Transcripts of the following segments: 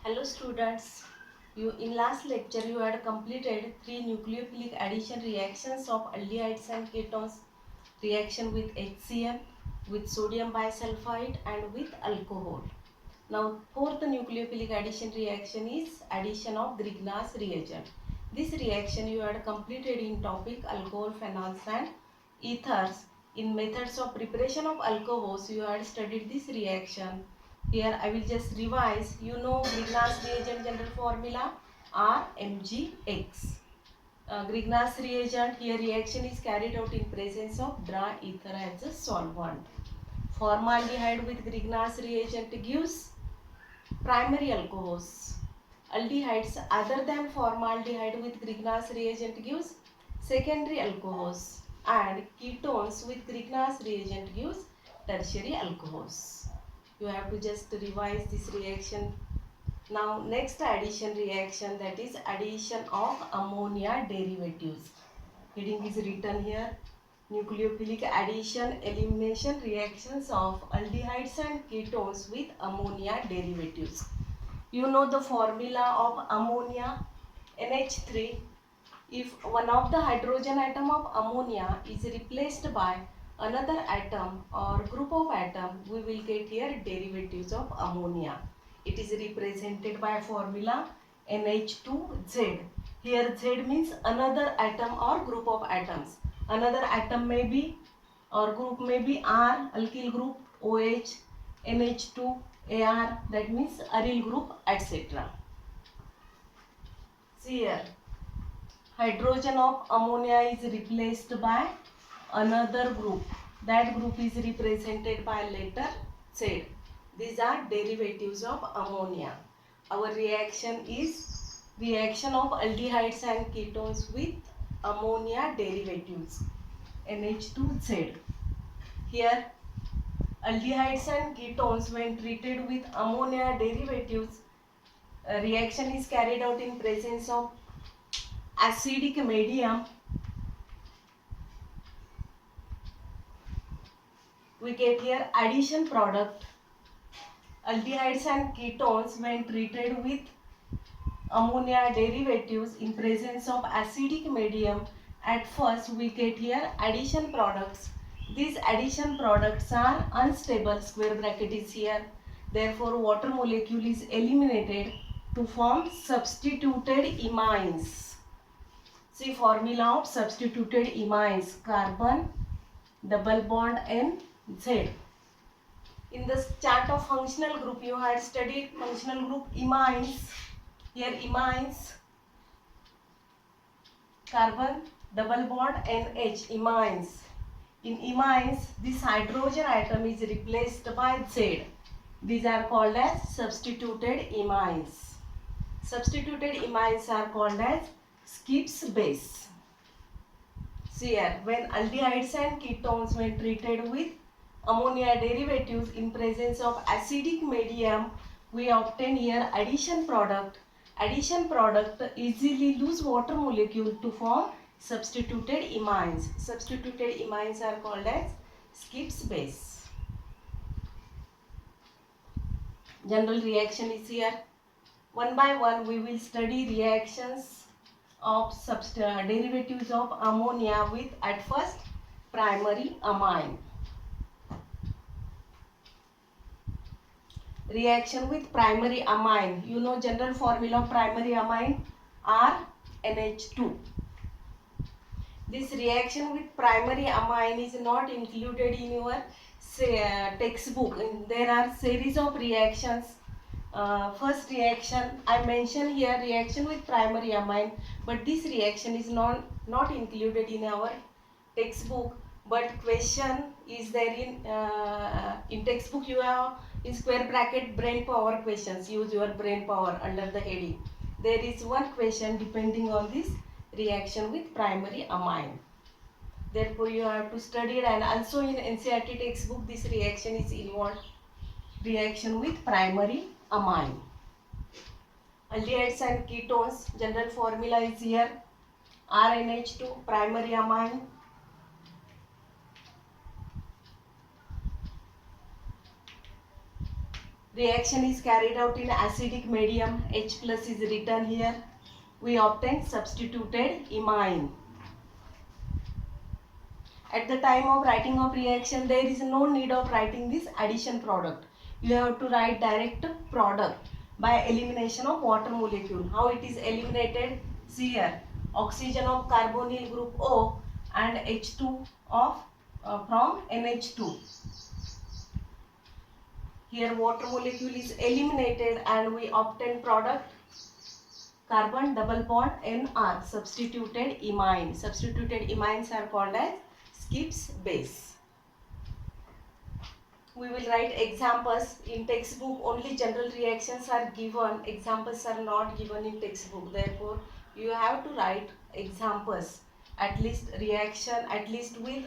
Hello students, you in last lecture you had completed three nucleophilic addition reactions of aldehydes and ketones, reaction with HCl, with sodium bisulfite and with alcohol. Now fourth nucleophilic addition reaction is addition of Grignard's reagent. This reaction you had completed in topic alcohol, phenols and ethers. In methods of preparation of alcohols you had studied this reaction. Here I will just revise. You know Grignard's reagent general formula RMgX. Grignard's reagent, here reaction is carried out in presence of dry ether as a solvent. Formaldehyde with Grignard's reagent gives primary alcohols. Aldehydes other than formaldehyde with Grignard's reagent gives secondary alcohols, and ketones with Grignard's reagent gives tertiary alcohols. You have to just revise this reaction. Now next addition reaction, that is addition of ammonia derivatives. Heading is written here. Nucleophilic addition elimination reactions of aldehydes and ketones with ammonia derivatives. You know the formula of ammonia, NH3. If one of the hydrogen atom of ammonia is replaced by another atom or group of atom, we will get here derivatives of ammonia. It is represented by formula NH2Z. Here Z means another atom or group of atoms. Another atom may be or group may be R, alkyl group, OH, NH2, AR, that means aryl group, etc. See here, hydrogen of ammonia is replaced by another group. That group is represented by letter Z. These are derivatives of ammonia. Our reaction is reaction of aldehydes and ketones with ammonia derivatives, NH2Z. Here aldehydes and ketones, when treated with ammonia derivatives, reaction is carried out in presence of acidic medium. We get here addition product. Aldehydes and ketones, when treated with ammonia derivatives in presence of acidic medium, at first we get here addition products. These addition products are unstable, square bracket is here. Therefore water molecule is eliminated to form substituted imines. See formula of substituted imines: carbon, double bond N, Z. In the chart of functional group you had studied functional group imines. Here imines, carbon, double bond NH, imines. In imines, this hydrogen atom is replaced by Z. These are called as substituted imines. Substituted imines are called as Gibbs base. See here, when aldehydes and ketones, when treated with ammonia derivatives in presence of acidic medium, we obtain here addition product. Addition product easily lose water molecule to form substituted imines. Substituted imines are called as Gibbs base. General reaction is here. One by one we will study reactions of derivatives of ammonia with, at first, primary amine. Reaction with primary amine. You know general formula of primary amine, RNH2. This reaction with primary amine is not included in your textbook. There are series of reactions. First reaction I mentioned here, reaction with primary amine, but this reaction is not included in our textbook. But question is there in textbook. You have in square bracket brain power questions. Use your brain power under the heading. There is one question depending on this reaction with primary amine. Therefore you have to study it, and also in NCERT textbook this reaction is involved. Reaction with primary amine. Aldehydes and ketones, general formula is here. RNH2, primary amine. Reaction is carried out in acidic medium. H plus is written here. We obtain substituted imine. At the time of writing of reaction, there is no need of writing this addition product. You have to write direct product by elimination of water molecule. How it is eliminated? See here, oxygen of carbonyl group O and H2 of from NH2. Here water molecule is eliminated and we obtain product carbon double bond NR, substituted imine. Substituted imines are called as Gibbs base. We will write examples. In textbook only general reactions are given, examples are not given in textbook. Therefore you have to write examples, at least reaction at least with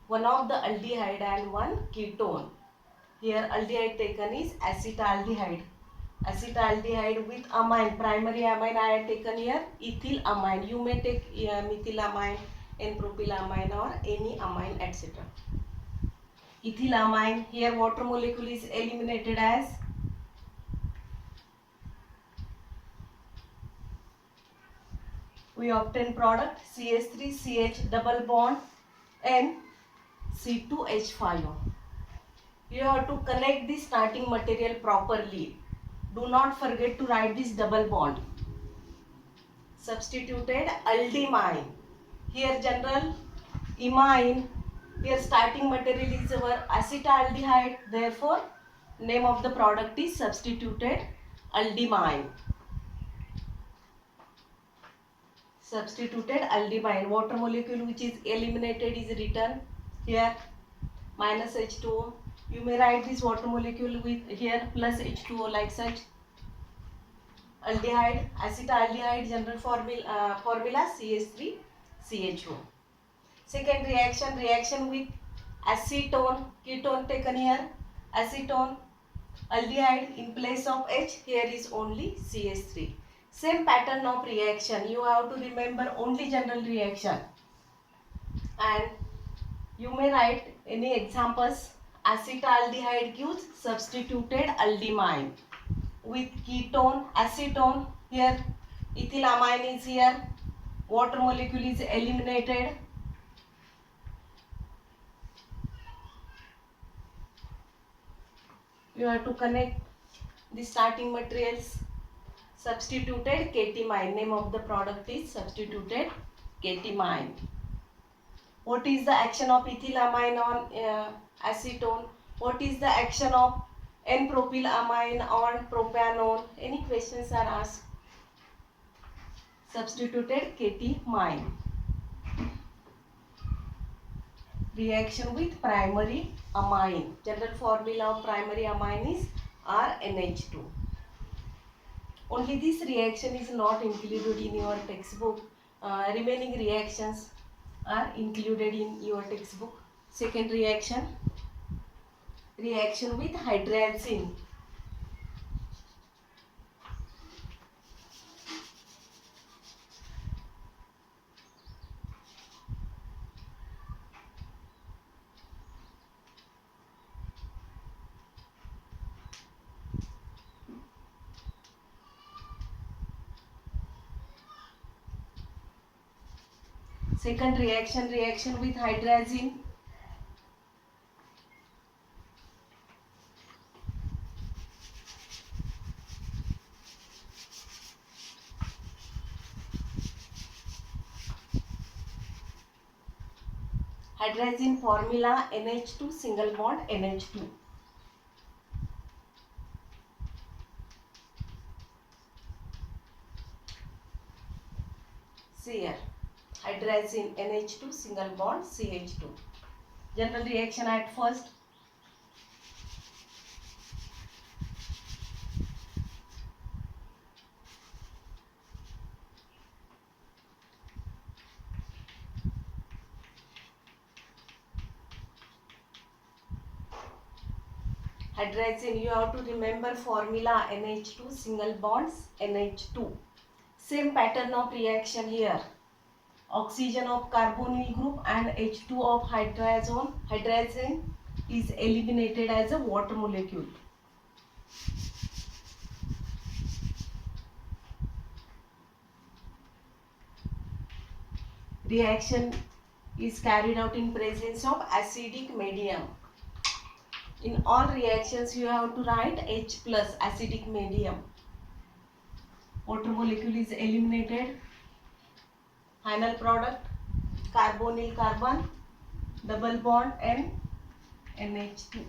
one of the aldehyde and one ketone. Here aldehyde taken is acetaldehyde. Acetaldehyde with amine, primary amine I have taken here ethylamine. You may take methylamine, N-propylamine or any amine, etc. Ethylamine, here water molecule is eliminated as we obtain product CH3CH double bond N C2H5. You have to connect the starting material properly. Do not forget to write this double bond. Substituted aldimine. Here general imine. Here starting material is our acetaldehyde. Therefore, name of the product is substituted aldimine. Substituted aldimine. Water molecule which is eliminated is written here minus H2O. You may write this water molecule with here plus H2O like such. Aldehyde, acetaldehyde, general formula CH3CHO. Second reaction with acetone, ketone taken here, acetone, aldehyde in place of H, here is only CH3. Same pattern of reaction, you have to remember only general reaction. And you may write any examples. Acetaldehyde gives substituted aldimine. With ketone, acetone, here ethylamine is here, water molecule is eliminated. You have to connect the starting materials. Substituted ketimine, name of the product is substituted ketimine. What is the action of ethylamine on acetone? What is the action of N-propylamine on propanone? Any questions are asked? Substituted ketimine. Reaction with primary amine. General formula of primary amine is RNH2. Only this reaction is not included in your textbook. Remaining reactions are included in your textbook. Second reaction with hydrazine. Second reaction with hydrazine. Hydrazine formula NH2 single bond NH2. See here, hydrazine NH2 single bond CH2. General reaction at first. Hydrazine, you have to remember formula NH2 single bonds NH2. Same pattern of reaction here. Oxygen of carbonyl group and H2 of hydrazine is eliminated as a water molecule. Reaction is carried out in presence of acidic medium. In all reactions you have to write H plus acidic medium. Water molecule is eliminated. Final product carbonyl carbon, double bond and NH2.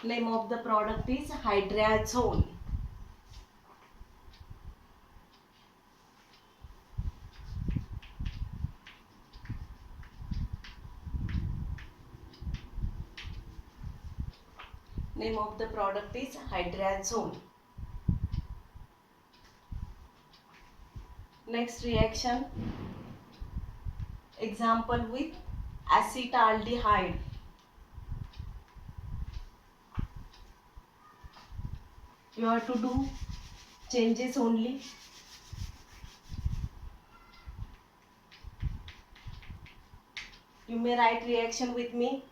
Name of the product is hydrazone. Name of the product is hydrazone. Next reaction, example with acetaldehyde. You have to do changes only. You may write reaction with me.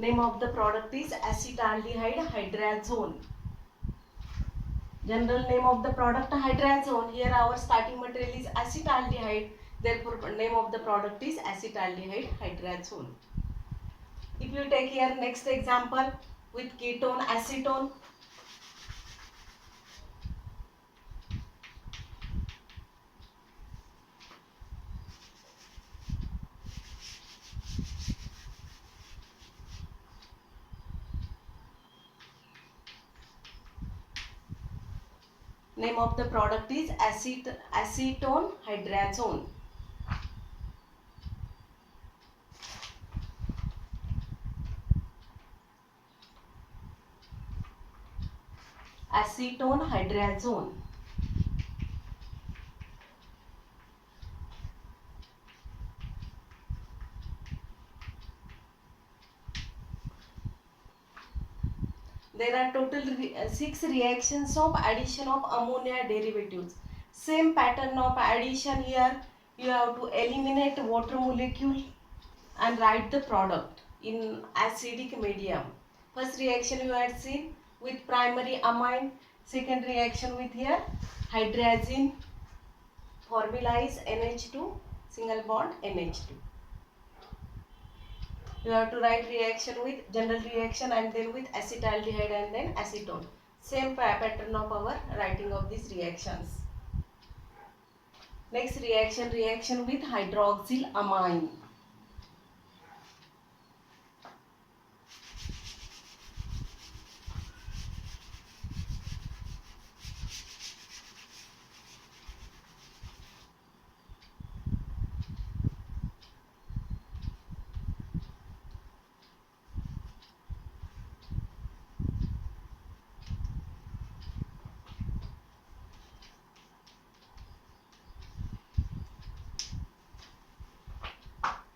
Name of the product is acetaldehyde hydrazone. General name of the product hydrazone. Here our starting material is acetaldehyde. Therefore name of the product is acetaldehyde hydrazone. If you take here next example with ketone acetone. Name of the product is acetone hydrazone. Acetone hydrazone. There are total 6 reactions of addition of ammonia derivatives. Same pattern of addition here. You have to eliminate water molecule and write the product in acidic medium. First reaction you had seen with primary amine. Second reaction with here hydrazine. Formula is NH2 single bond NH2. You have to write reaction with general reaction and then with acetaldehyde and then acetone. Same pattern of our writing of these reactions. Next reaction with hydroxylamine.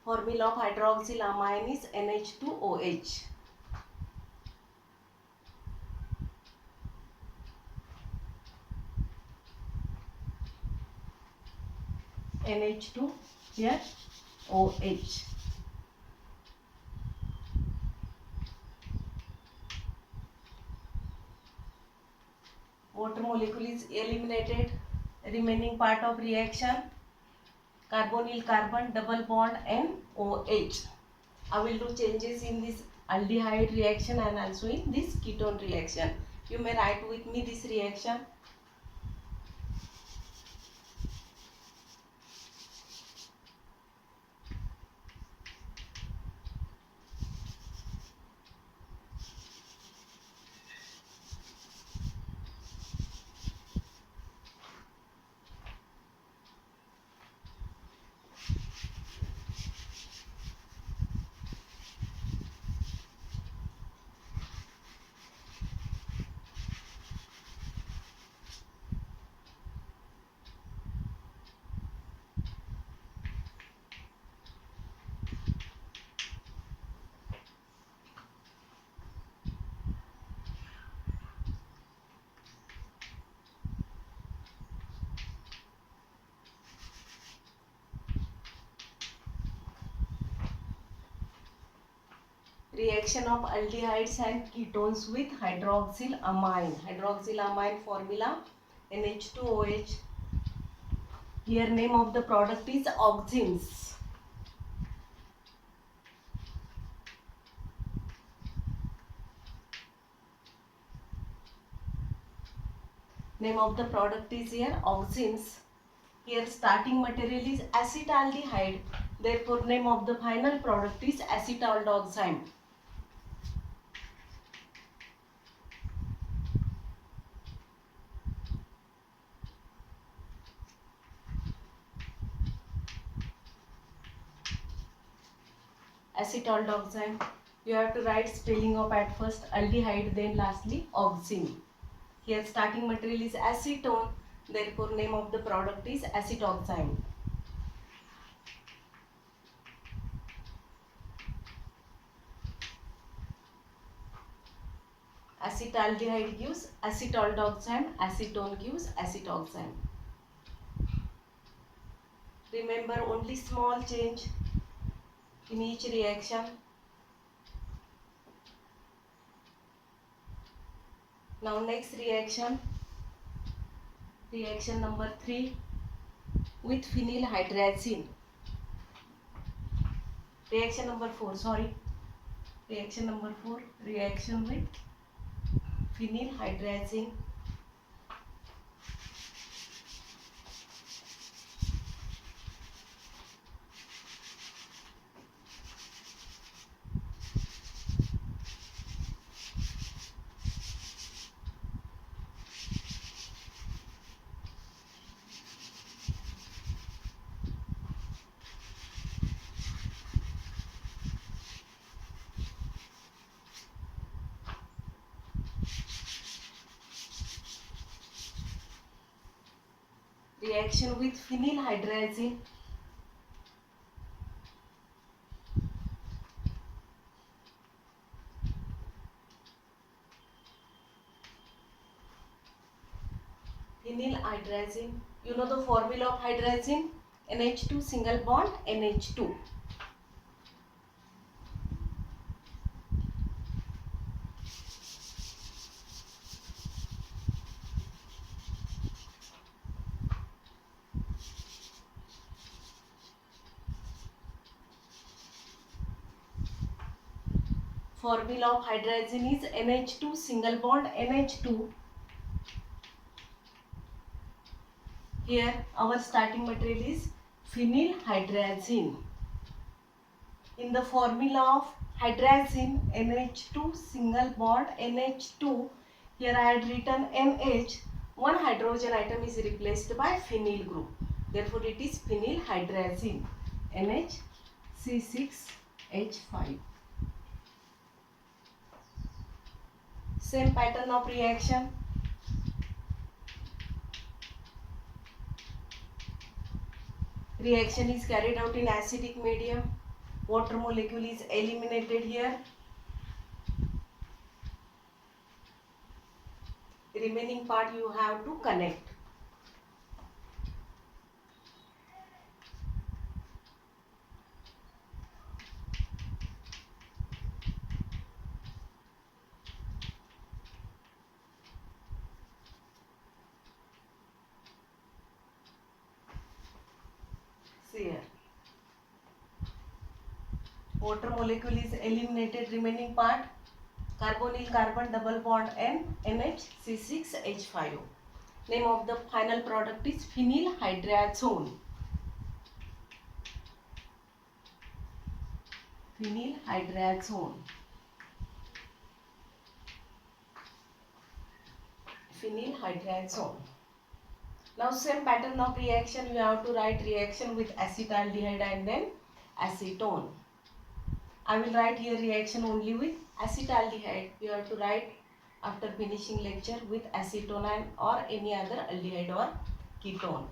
Formula of hydroxylamine is NH2OH. NH2 here OH. Water molecule is eliminated. Remaining part of reaction carbonyl carbon double bond and OH. I will do changes in this aldehyde reaction and also in this ketone reaction. You may write with me this reaction. Reaction of aldehydes and ketones with hydroxylamine. Hydroxylamine formula NH2OH. Here name of the product is Oximes. Name of the product is here Oximes. Here starting material is acetaldehyde. Therefore name of the final product is acetaldoxime. Acetaldoxime. You have to write spelling of at first aldehyde, then lastly oxime. Here starting material is acetone. Therefore name of the product is acetoxime. Acetaldehyde gives acetaldoxime. Acetone gives acetoxime. Remember only small change in each reaction. Now next reaction. Reaction number 3 with phenylhydrazine. Reaction number 4, sorry. Reaction number 4, reaction with phenylhydrazine. Reaction with phenylhydrazine. Phenylhydrazine. You know the formula of hydrazine? NH2 single bond NH2. Formula of hydrazine is NH2 single bond NH2. Here our starting material is phenylhydrazine. In the formula of hydrazine NH2 single bond NH2, here I had written NH. One hydrogen atom is replaced by phenyl group. Therefore it is phenylhydrazine NHC6H5. Same pattern of reaction. Reaction is carried out in acidic medium. Water molecule is eliminated here. Remaining part you have to connect. See here. Water molecule is eliminated. Remaining part carbonyl carbon double bond N NHC6H5O. Name of the final product is phenylhydrazone. Phenylhydrazone. Phenylhydrazone. Now same pattern of reaction, you have to write reaction with acetaldehyde and then acetone. I will write here reaction only with acetaldehyde. You have to write after finishing lecture with acetone and or any other aldehyde or ketone.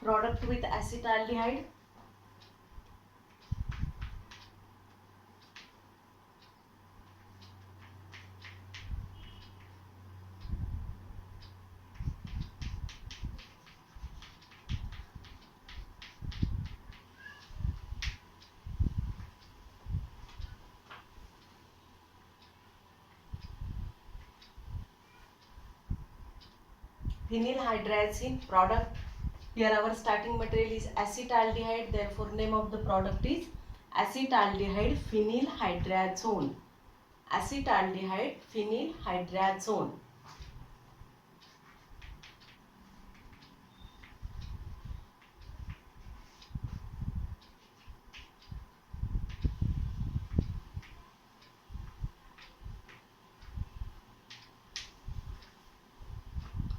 product with acetaldehyde. Phenylhydrazine product. Here our starting material is acetaldehyde, therefore name of the product is acetaldehyde phenylhydrazone. Acetaldehyde phenylhydrazone.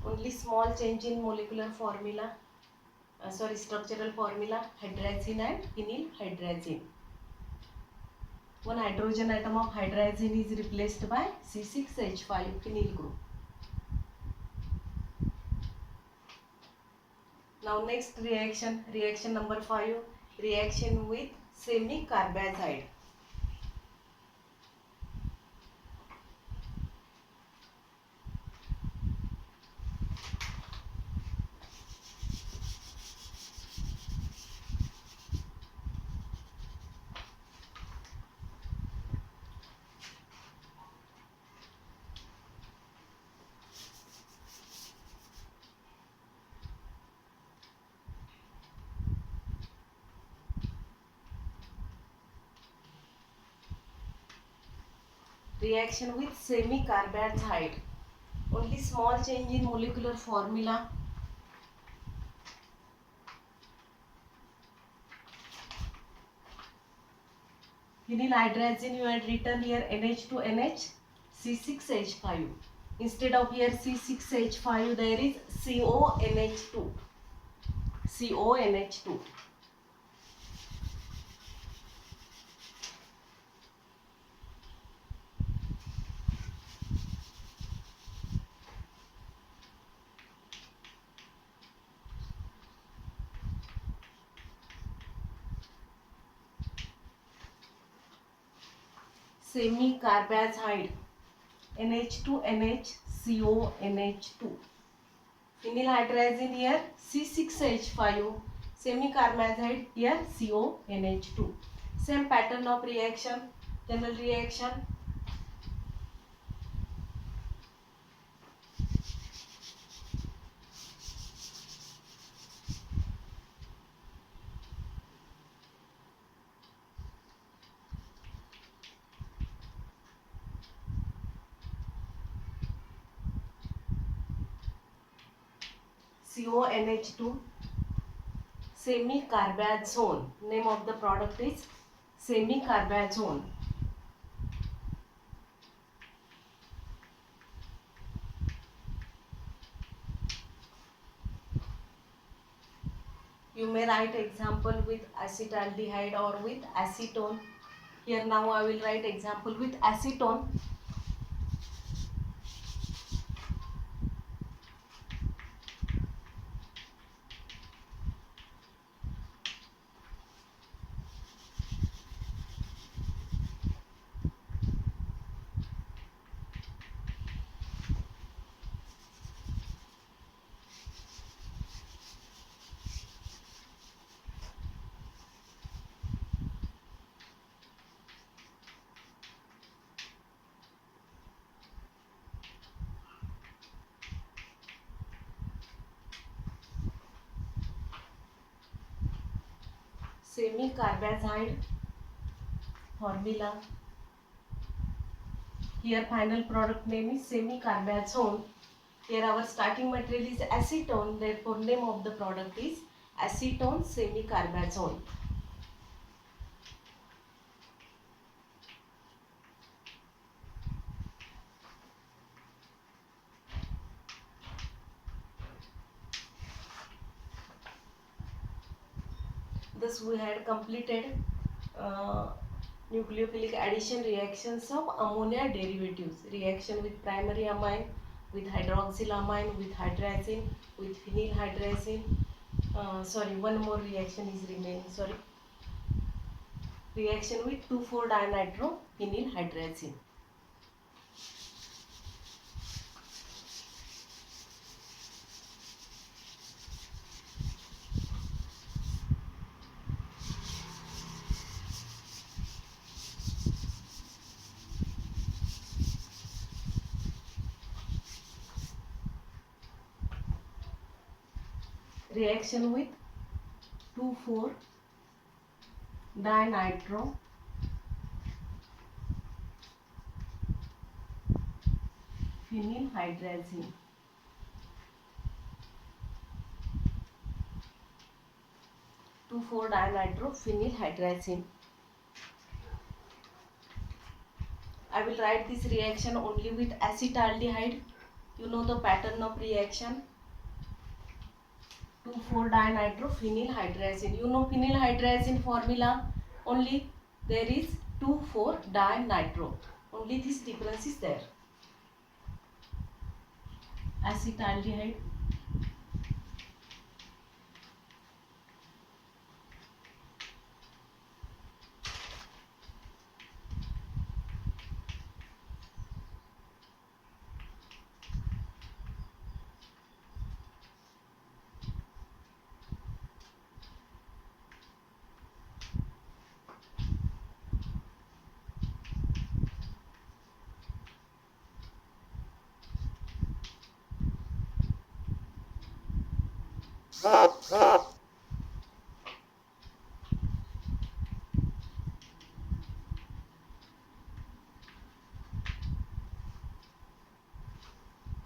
Only small change in molecular formula, structural formula, hydrazine and phenylhydrazine. One hydrogen atom of hydrazine is replaced by C6H5 phenyl group. Now next reaction, reaction number 5, reaction with semicarbazide. Reaction with semicarbazide. Only small change in molecular formula. Phenylhydrazine, you had written here NH2NH C6H5. Instead of here C6H5, there is CONH2. CONH2. Semicarbazide NH2NH CONH2. Phenylhydrazine here C6H5. Semicarbazide here CONH2. Same pattern of reaction, general reaction. CONH2, semicarbazone. Name of the product is semicarbazone. You may write example with acetaldehyde or with acetone. Here now I will write example with acetone. Semicarbazide formula. Here final product name is semicarbazone. Here our starting material is acetone, therefore name of the product is acetone semicarbazone. Thus we had completed nucleophilic addition reactions of ammonia derivatives. Reaction with primary amine, with hydroxylamine, with hydrazine, with phenylhydrazine, Sorry, one more reaction is remaining. Sorry, reaction with 2,4-dinitrophenylhydrazine. Reaction with 2,4-dinitrophenylhydrazine. 2,4-dinitrophenylhydrazine. I will write this reaction only with acetaldehyde. You know the pattern of reaction. 2,4-dinitrophenylhydrazine. You know phenylhydrazine formula. Only there is 2,4-dinitro. Only this difference is there. Acetaldehyde.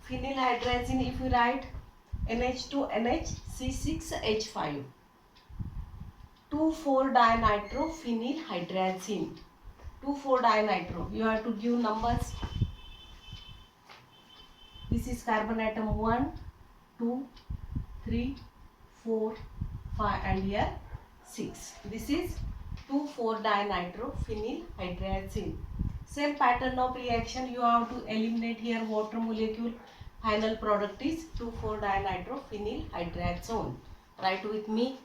Phenylhydrazine, if you write NH2NH C6H5, 2,4-dinitrophenylhydrazine. 2,4-dinitro. You have to give numbers. This is carbon atom 1, 2, 3, 4, 5, and here 6. This is 2,4-dinitrophenylhydrazine. Same pattern of reaction. You have to eliminate here water molecule. Final product is 2,4-dinitrophenylhydrazone. Write with me.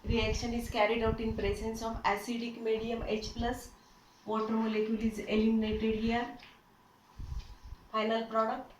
Reaction is carried out in presence of acidic medium H+. Water molecule is eliminated here. Final product.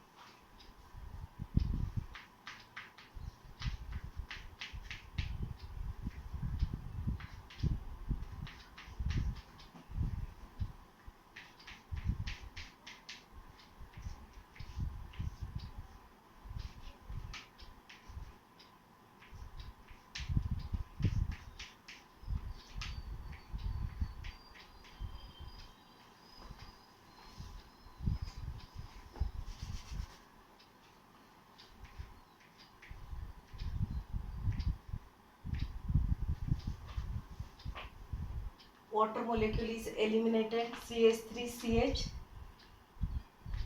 Water molecule is eliminated. CH3CH,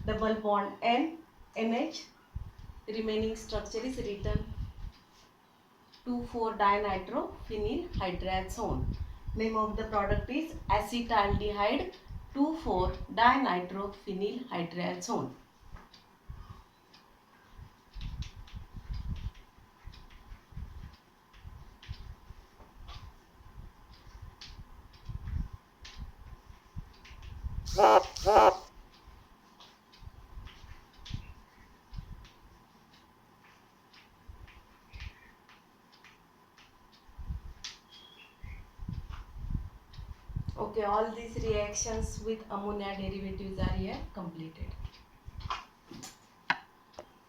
double bond N, NH. Remaining structure is written 2,4-dinitrophenylhydrazone. Name of the product is acetaldehyde 2,4-dinitrophenylhydrazone. Okay, all these reactions with ammonia derivatives are here completed.